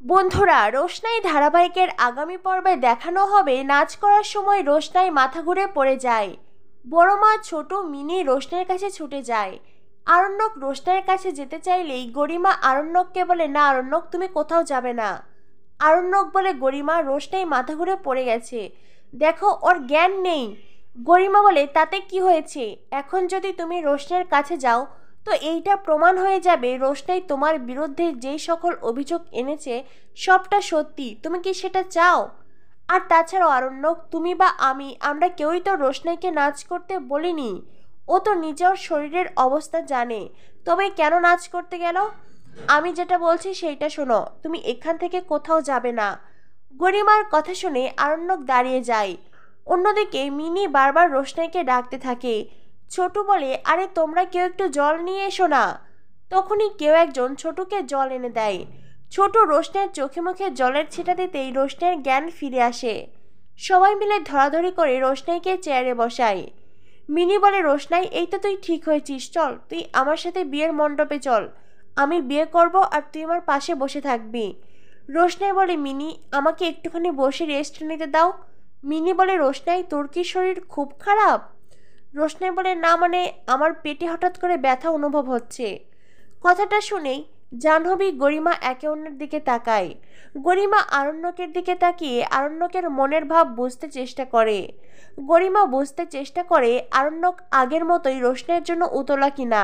বন্ধুরা, রোশনাই ধারাবাহিকের আগামী পর্বে দেখানো হবে নাচ করার সময় রোশনাই মাথা ঘুরে পড়ে যায়। বড় মা ছোট মিনি রোশনাইয়ের কাছে ছুটে যায়। আরণ্যক রোশনাইয়ের কাছে যেতে চাইলেই গরিমা আরণ্যককে বলে, না আরণ্যক, তুমি কোথাও যাবে না। আরণ্যক বলে, গরিমা, রোশনাই মাথা ঘুরে পড়ে গেছে, দেখো ওর জ্ঞান নেই। গরিমা বলে, তাতে কি হয়েছে? এখন যদি তুমি রোশনাইয়ের কাছে যাও তো এইটা প্রমাণ হয়ে যাবে রোশনাই তোমার বিরুদ্ধে যেই সকল অভিযোগ এনেছে সবটা সত্যি। তুমি কি সেটা চাও? আর তাছাড়াও আরণ্যক, তুমি বা আমরা কেউই তো রোশনাইকে নাচ করতে বলিনি। ও তো নিজের শরীরের অবস্থা জানে, তবে কেন নাচ করতে গেল? আমি যেটা বলছি সেইটা শোনো, তুমি এখান থেকে কোথাও যাবে না। গরিমার কথা শুনে আরণ্যক দাঁড়িয়ে যায়। অন্যদিকে মিনি বারবার রোশনাইকে ডাকতে থাকে। ছোটু বলে, আরে তোমরা কেউ একটু জল নিয়ে এসো না। তখনই কেউ একজন ছোটুকে জল এনে দেয়। ছোটু রোশনাইয়ের চোখে মুখে জলের ছিটা দিতেই রোশনাইয়ের জ্ঞান ফিরে আসে। সবাই মিলে ধরাধরি করে রোশনাইকে চেয়ারে বসায়। মিনি বলে, রোশনাই, এই তো তুই ঠিক হয়েছিস, চল তুই আমার সাথে বিয়ের মণ্ডপে চল। আমি বিয়ে করব আর তুই আমার পাশে বসে থাকবি। রোশনাই বলে, মিনি, আমাকে একটুখানি বসে রেস্ট নিতে দাও। মিনি বলে, রোশনাই, তোর কি শরীর খুব খারাপ? রোশনাই বলে, না মানে আমার পেটে হঠাৎ করে ব্যথা অনুভব হচ্ছে। কথাটা শুনেই জাহ্নবী গরিমা একে অন্যের দিকে তাকায়। গরিমা আরণ্যকের দিকে তাকিয়ে আরণ্যকের মনের ভাব বুঝতে চেষ্টা করে। গরিমা বুঝতে চেষ্টা করে আরণ্যক আগের মতোই রোশনাইয়ের জন্য উতলা কিনা।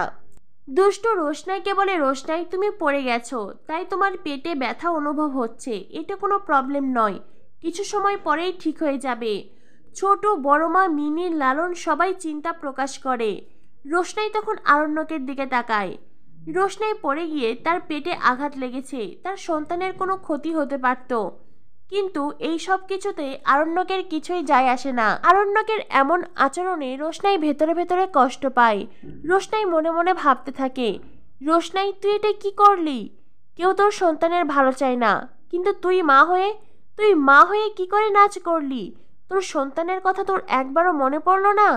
দুষ্টু রোশনাইকে বলে, রোশনাই, তুমি পড়ে গেছো, তাই তোমার পেটে ব্যথা অনুভব হচ্ছে, এটা কোনো প্রবলেম নয়, কিছু সময় পরেই ঠিক হয়ে যাবে। ছোট বড় মা, মিনি, লালন সবাই চিন্তা প্রকাশ করে। রোশনাই তখন আরণ্যকের দিকে তাকায়। রোশনাই পড়ে গিয়ে তার পেটে আঘাত লেগেছে, তার সন্তানের কোনো ক্ষতি হতে পারত, কিন্তু এই সব কিছুতে আরণ্যকের কিছুই যায় আসে না। আরণ্যকের এমন আচরণে রোশনাই ভেতরে ভেতরে কষ্ট পায়। রোশনাই মনে মনে ভাবতে থাকে, রোশনাই, তুই এটা কি করলি? কেউ তোর সন্তানের ভালো চায় না, কিন্তু তুই মা হয়ে কি করে নাচ করলি? তোর সন্তানের কথা তোর একবারও মনে পড়লো না?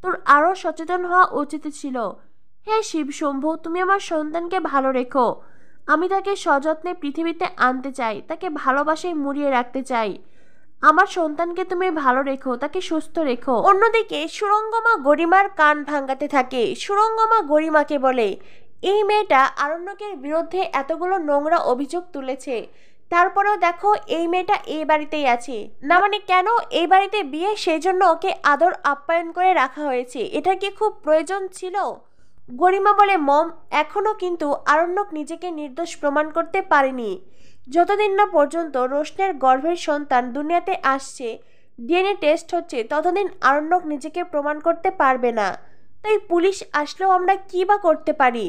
তোর আরও সচেতন হওয়া উচিত ছিল। হে শিব শম্ভু, তুমি আমার সন্তানকে ভালো রেখো। আমি তাকে সযত্নে পৃথিবীতে আনতে চাই, তাকে ভালোবাসায় মুড়িয়ে রাখতে চাই। আমার সন্তানকে তুমি ভালো রেখো, তাকে সুস্থ রেখো। অন্যদিকে সুরঙ্গমা গরিমার কান ভাঙাতে থাকে। সুরঙ্গমা গরিমাকে বলে, এই মেয়েটা আরণ্যকের বিরুদ্ধে এতগুলো নোংরা অভিযোগ তুলেছে, তারপরেও দেখো এই মেয়েটা এই বাড়িতেই আছে। না মানে কেন? এই বাড়িতে বিয়ে, সেই জন্য ওকে আদর আপ্যায়ন করে রাখা হয়েছে, এটা কি খুব প্রয়োজন ছিল? গরিমা বলে, মম, এখনও কিন্তু আরণ্যক নিজেকে নির্দোষ প্রমাণ করতে পারেনি। যতদিন না পর্যন্ত রোশনের গর্ভের সন্তান দুনিয়াতে আসছে, ডিএনএ টেস্ট হচ্ছে, ততদিন আরণ্যক নিজেকে প্রমাণ করতে পারবে না। তাই পুলিশ আসলেও আমরা কী বা করতে পারি?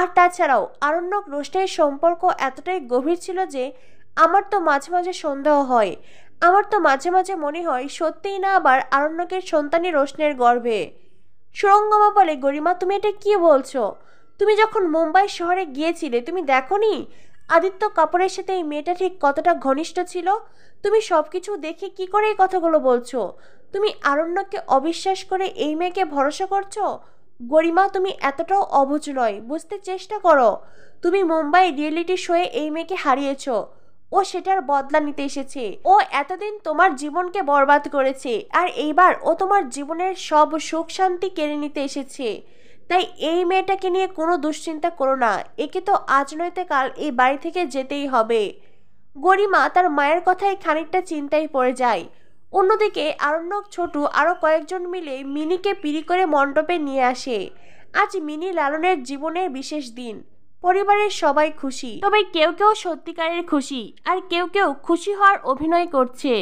আর তাছাড়াও আরণ্যক রোশনের সম্পর্ক এতটাই গভীর ছিল যে আমার তো মাঝে মাঝে সন্দেহ হয়, আমার তো মাঝে মাঝে মনে হয় সত্যিই না আবার আরণ্যকের সন্তানই রোশনের গর্ভে। সুরঙ্গমা বলে, গরিমা, তুমি এটা কি বলছো? তুমি যখন মুম্বাই শহরে গিয়েছিলে তুমি দেখোনি আদিত্য কাপুরের সাথে এই মেয়েটা ঠিক কতটা ঘনিষ্ঠ ছিল? তুমি সবকিছু দেখে কি করে এই কথাগুলো বলছো? তুমি আরণ্যককে অবিশ্বাস করে এই মেয়েকে ভরসা করছো? গরিমা, তুমি এতটাও অবুঝ নয়, বুঝতে চেষ্টা করো। তুমি মুম্বাই রিয়েলিটি শোয়ে এই মেয়েকে হারিয়েছো, ও সেটার বদলা নিতে এসেছে। ও এতদিন তোমার জীবনকে বরবাদ করেছে, আর এইবার ও তোমার জীবনের সব সুখ শান্তি কেড়ে নিতে এসেছে। তাই এই মেয়েটাকে নিয়ে কোনো দুশ্চিন্তা করো না, একে তো আজ নয়তো কাল এই বাড়ি থেকে যেতেই হবে। গরিমা তার মায়ের কথায় খানিকটা চিন্তায় পড়ে যায়। অন্যদিকে আরণ্যক, ছোটু আরও কয়েকজন মিলে মিনিকে পিড়ি করে মণ্ডপে নিয়ে আসে। আজ মিনি লালনের জীবনের বিশেষ দিন, পরিবারের সবাই খুশি, তবে কেউ কেউ সত্যিকারের খুশি আর কেউ কেউ খুশি হওয়ার অভিনয় করছে।